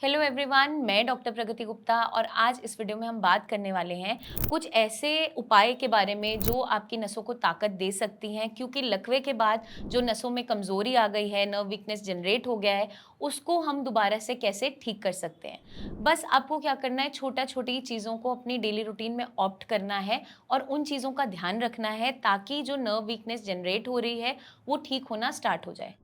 Hello everyone, मैं doctor प्रगति गुप्ता और आज इस वीडियो में हम बात करने वाले हैं कुछ ऐसे उपाय के बारे में जो आपकी नसों को ताकत दे सकती हैं। क्योंकि लकवे के बाद जो नसों में कमज़ोरी आ गई है, नर्व वीकनेस जनरेट हो गया है, उसको हम दोबारा से कैसे ठीक कर सकते हैं। बस आपको क्या करना है, छोटा छोटी चीज़ों को अपनी डेली रूटीन में ऑप्ट करना है और उन चीज़ों का ध्यान रखना है ताकि जो नर्व वीकनेस जनरेट हो रही है वो ठीक होना स्टार्ट हो जाए।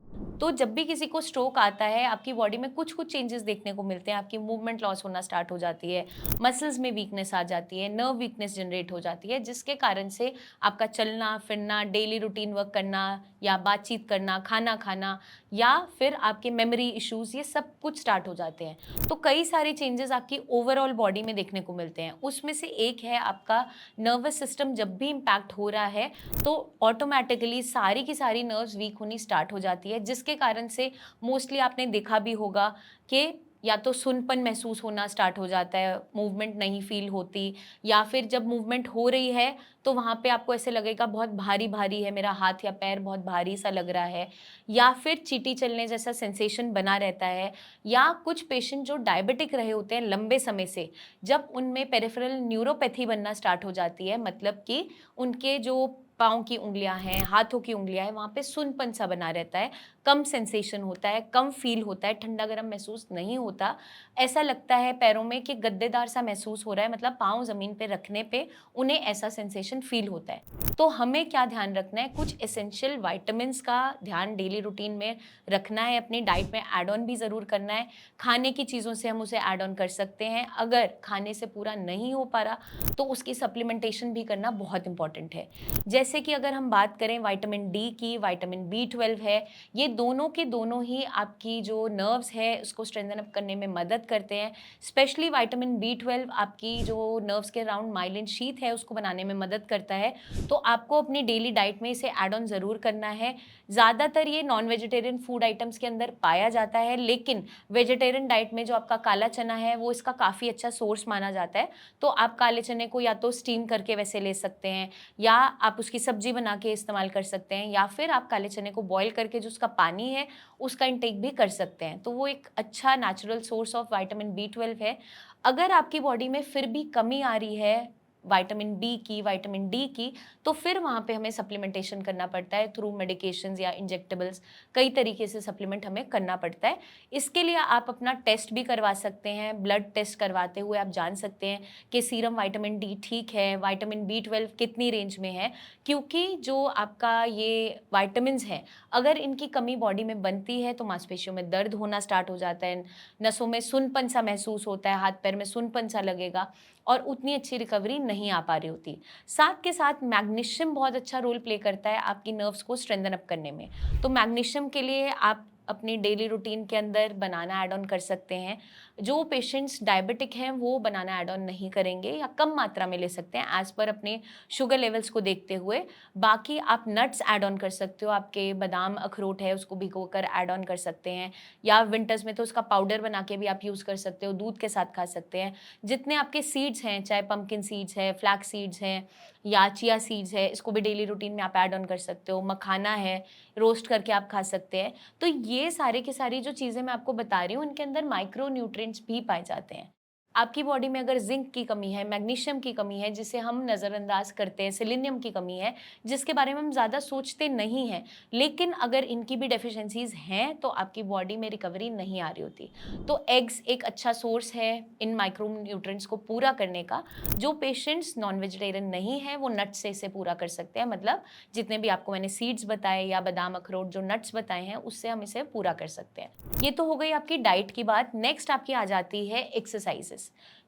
तो जब भी किसी को स्ट्रोक आता है, आपकी बॉडी में कुछ-कुछ चेंजेस देखने को मिलते हैं। आपकी मूवमेंट लॉस होना स्टार्ट हो जाती है, मसल्स में वीकनेस आ जाती है, नर्व वीकनेस जनरेट हो जाती है, जिसके कारण से आपका चलना-फिरना, डेली रूटीन वर्क करना या बातचीत करना, खाना खाना या फिर आपके मेमोरी इश्यूज़, ये सब कुछ स्टार्ट हो जाते हैं। तो कई सारे चेंजेस आपकी ओवरऑल बॉडी में देखने को मिलते हैं। उसमें से एक है आपका नर्वस सिस्टम। जब भी इम्पैक्ट हो रहा है, तो ऑटोमैटिकली सारी की सारी नर्व्स वीक होनी स्टार्ट हो जाती है, जिसके कारण से मोस्टली आपने देखा भी होगा कि या तो सुनपन महसूस होना स्टार्ट हो जाता है, मूवमेंट नहीं फील होती, या फिर जब मूवमेंट हो रही है तो वहाँ पे आपको ऐसे लगेगा बहुत भारी-भारी है, मेरा हाथ या पैर बहुत भारी सा लग रहा है, या फिर चींटी चलने जैसा सेंसेशन बना रहता है। या कुछ पेशेंट जो डायबिटिक रहे होते हैं लंबे समय से, जब उनमें पेरिफेरल न्यूरोपैथी बनना स्टार्ट हो जाती है, मतलब कि उनके जो पाँव की उँगलियाँ हैं, हाथों की उँगलियाँ हैं, वहाँ पे सुनपन-सा बना रहता है, कम सेंसेशन होता है, कम फ़ील होता है, ठंडा-गरम महसूस नहीं होता। ऐसा लगता है पैरों में कि गद्देदार-सा महसूस हो रहा है, मतलब पाँव ज़मीन पे रखने पे उन्हें ऐसा सेंसेशन फ़ील होता है। तो हमें क्या ध्यान रखना है, कुछ एसेंशियल विटामिन्स का ध्यान डेली रूटीन में रखना है, अपनी डाइट में ऐड ऑन भी ज़रूर करना है। खाने की चीज़ों से हम उसे ऐड ऑन कर सकते हैं। अगर खाने से पूरा नहीं हो पा रहा, तो उसकी सप्लीमेंटेशन भी करना बहुत इम्पोर्टेंट है। जैसे कि अगर हम बात करें विटामिन डी की, विटामिन बी12 है, ये दोनों के दोनों ही आपकी जो नर्व्स है उसको स्ट्रेंथन अप करने में मदद करते हैं। स्पेशली विटामिन बी12 आपकी जो नर्व्स के अराउंड माइलिन शीथ है उसको बनाने में मदद करता है। तो आपको अपनी डेली डाइट में इसे ऐड ऑन ज़रूर करना है। ज़्यादातर ये नॉन वेजिटेरियन फूड आइटम्स के अंदर पाया जाता है, लेकिन वेजिटेरियन डाइट में जो आपका काला चना है वो इसका काफ़ी अच्छा सोर्स माना जाता है। तो आप काले चने को या तो स्टीम करके वैसे ले सकते हैं, या आप उसकी सब्जी बना के इस्तेमाल कर सकते हैं, या फिर आप काले चने को बॉयल करके जो उसका पानी है उसका इंटेक भी कर सकते हैं। तो वो एक अच्छा natural source of vitamin B12 है। अगर आपकी बॉडी में फिर भी कमी आ रही है विटामिन बी की, विटामिन डी की, तो फिर वहाँ पे हमें सप्लीमेंटेशन करना पड़ता है थ्रू मेडिकेशंस या इंजेक्टेबल्स। कई तरीके से सप्लीमेंट हमें करना पड़ता है। इसके लिए आप अपना टेस्ट भी करवा सकते हैं। ब्लड टेस्ट करवाते हुए आप जान सकते हैं कि सीरम विटामिन डी ठीक है, विटामिन बी12 कितनी रेंज में है। क्योंकि जो आपका ये विटामिन्स हैं, अगर इनकी कमी बॉडी में बनती है तो मांसपेशियों में दर्द होना स्टार्ट हो जाता है, नसों में सुनपन-सा महसूस होता है, हाथ-पैर में सुनपन-सा लगेगा और उतनी अच्छी रिकवरी नहीं आ पा रही होती। साथ के साथ मैग्नीशियम बहुत अच्छा रोल प्ले करता है आपकी नर्व्स को स्ट्रेंथन अप करने में। तो मैग्नीशियम के लिए आप अपनी डेली रूटीन के अंदर बनाना ऐड ऑन कर सकते हैं। जो पेशेंट्स डायबिटिक हैं वो बनाना ऐड ऑन नहीं करेंगे या कम मात्रा में ले सकते हैं एज़ पर अपने शुगर लेवल्स को देखते हुए। बाकी आप नट्स ऐड ऑन कर सकते हो, आपके बादाम, अखरोट है उसको भिगोकर ऐड ऑन कर सकते हैं, या विंटर्स में तो उसका पाउडर बना के भी आप यूज़ कर सकते हो, दूध के साथ खा सकते हैं। जितने आपके सीड्स हैं, चाहे पंपकिन सीड्स है, फ्लैक्स सीड्स हैं या चिया सीड्स है, इसको भी डेली रूटीन में आप ऐड ऑन कर सकते हो। मखाना है, रोस्ट करके आप खा सकते हैं। तो ये सारे की सारी जो चीज़ें मैं आपको बता रही हूँ, इनके अंदर माइक्रो न्यूट्रिएंट्स भी पाए जाते हैं। आपकी बॉडी में अगर ज़िंक की कमी है, मैग्नीशियम की कमी है, जिसे हम नज़रअंदाज करते हैं, सेलेनियम की कमी है, जिसके बारे में हम ज़्यादा सोचते नहीं हैं, लेकिन अगर इनकी भी डेफिशिएंसीज़ हैं, तो आपकी बॉडी में रिकवरी नहीं आ रही होती। तो एग्स एक अच्छा सोर्स है इन माइक्रो न्यूट्रिएंट्स को पूरा करने का। जो पेशेंट्स नॉन वेजिटेरियन नहीं हैं, वो नट्स से इसे पूरा कर सकते हैं। मतलब जितने भी आपको मैंने सीड्स बताए या बादाम, अखरोट जो नट्स बताए हैं, उससे हम इसे पूरा कर सकते हैं। ये तो हो गई आपकी डाइट की बात। नेक्स्ट आपकी आ जाती है एक्सरसाइज़ेज़।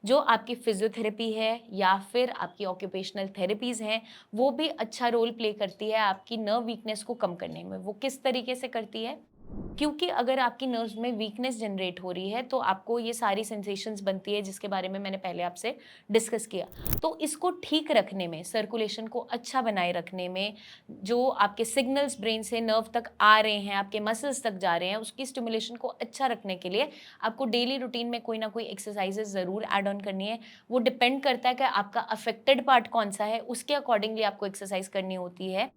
जो आपकी फिज़ियोथेरेपी है या फिर आपकी ऑक्यूपेशनल थेरेपीज़ हैं, वो भी अच्छा रोल प्ले करती है आपकी नर्व वीकनेस को कम करने में। वो किस तरीके से करती है? क्योंकि अगर आपकी नर्व्स में वीकनेस जनरेट हो रही है, तो आपको ये सारी सेंसेशंस बनती है जिसके बारे में मैंने पहले आपसे डिस्कस किया। तो इसको ठीक रखने में, सर्कुलेशन को अच्छा बनाए रखने में, जो आपके सिग्नल्स ब्रेन से नर्व तक आ रहे हैं, आपके मसल्स तक जा रहे हैं, उसकी स्टिमुलेशन को अच्छा रखने के लिए आपको डेली रूटीन में कोई ना कोई एक्सरसाइजेज़ ज़रूर ऐड ऑन करनी है। वो डिपेंड करता है कि आपका अफेक्टेड पार्ट कौन-सा है, उसके अकॉर्डिंगली आपको एक्सरसाइज करनी होती है।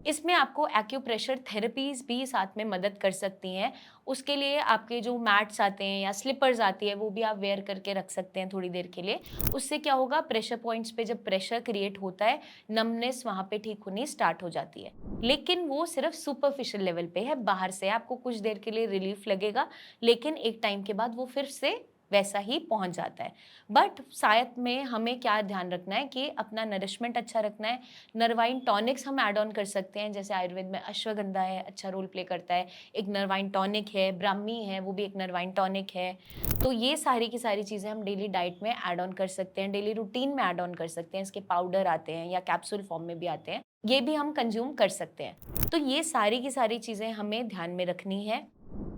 इसमें आपको एक्यूप्रेशर थेरेपीज़ भी साथ में मदद कर सकती हैं। उसके लिए आपके जो मैट्स आते हैं या स्लिपर्स आती है, वो भी आप वेयर करके रख सकते हैं थोड़ी देर के लिए। उससे क्या होगा, प्रेशर पॉइंट्स पे जब प्रेशर क्रिएट होता है, नमनेस वहाँ पे ठीक होनी स्टार्ट हो जाती है। लेकिन वो सिर्फ़ सुपरफिशियल लेवल पे है, बाहर से आपको कुछ देर के लिए रिलीफ़ लगेगा, लेकिन एक टाइम के बाद वो फिर से वैसा ही पहुँच जाता है। बट साथ में हमें क्या ध्यान रखना है कि अपना नरिशमेंट अच्छा रखना है। नरवाइन टॉनिक्स हम ऐड ऑन कर सकते हैं, जैसे आयुर्वेद में अश्वगंधा है, अच्छा रोल प्ले करता है। एक नरवाइन टॉनिक है, ब्राह्मी है, वो भी एक नरवाइन टॉनिक है। तो ये सारी की सारी चीज़ें हम डेली डाइट में ऐड ऑन कर सकते हैं, डेली रूटीन में ऐड ऑन कर सकते हैं। इसके पाउडर आते हैं या कैप्सूल फॉर्म में भी आते हैं, ये भी हम कंज़्यूम कर सकते हैं। तो ये सारी की सारी चीज़ें हमें ध्यान में रखनी है।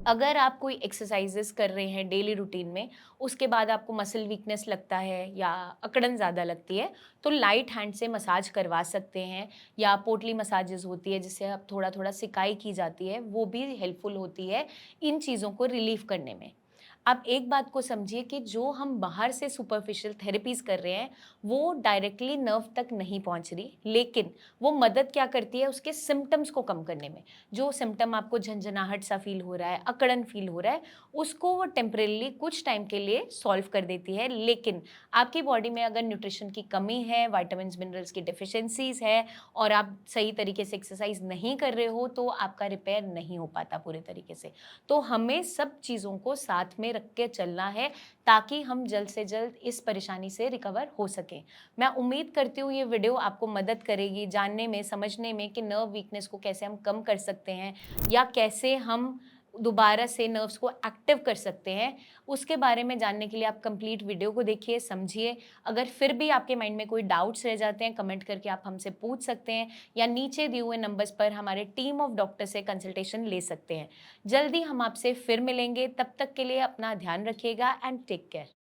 अगर आप कोई एक्सरसाइज़ेज़ कर रहे हैं डेली रूटीन में, उसके बाद आपको मसल वीकनेस लगता है या अकड़न ज़्यादा लगती है, तो लाइट हैंड से मसाज करवा सकते हैं, या पोटली मसाजेज़ होती है जिससे अब थोड़ा-थोड़ा सिकाई की जाती है, वो भी हेल्पफुल होती है इन चीज़ों को रिलीफ़ करने में। आप एक बात को समझिए कि जो हम बाहर से सुपरफिशियल थेरेपीज़ कर रहे हैं, वो डायरेक्टली नर्व तक नहीं पहुँच रही, लेकिन वो मदद क्या करती है उसके सिम्पटम्स को कम करने में। जो सिम्पटम आपको झनझनाहट सा फ़ील हो रहा है, अकड़न फ़ील हो रहा है, उसको वो टेम्परेरीली कुछ टाइम के लिए सॉल्व कर देती है। लेकिन आपकी बॉडी में अगर न्यूट्रिशन की कमी है, विटामिन्स, मिनरल्स की डेफिशिएंसीज़ है और आप सही तरीके से एक्सरसाइज़ नहीं कर रहे हो, तो आपका रिपेयर नहीं हो पाता पूरे तरीके से। तो हमें सब चीज़ों को साथ में रख के चलना है, ताकि हम जल्द से जल्द इस परेशानी से रिकवर हो सकें। मैं उम्मीद करती हूँ ये वीडियो आपको मदद करेगी जानने में, समझने में कि नर्व वीकनेस को कैसे हम कम कर सकते हैं या कैसे हम दोबारा से नर्व्स को एक्टिव कर सकते हैं। उसके बारे में जानने के लिए आप कंप्लीट वीडियो को देखिए, समझिए। अगर फिर भी आपके माइंड में कोई डाउट्स रह जाते हैं, कमेंट करके आप हमसे पूछ सकते हैं, या नीचे दिए हुए नंबर्स पर हमारे टीम ऑफ डॉक्टर से कंसल्टेशन ले सकते हैं। जल्दी हम आपसे फिर मिलेंगे, तब तक के लिए अपना ध्यान रखिएगा एंड टेक केयर।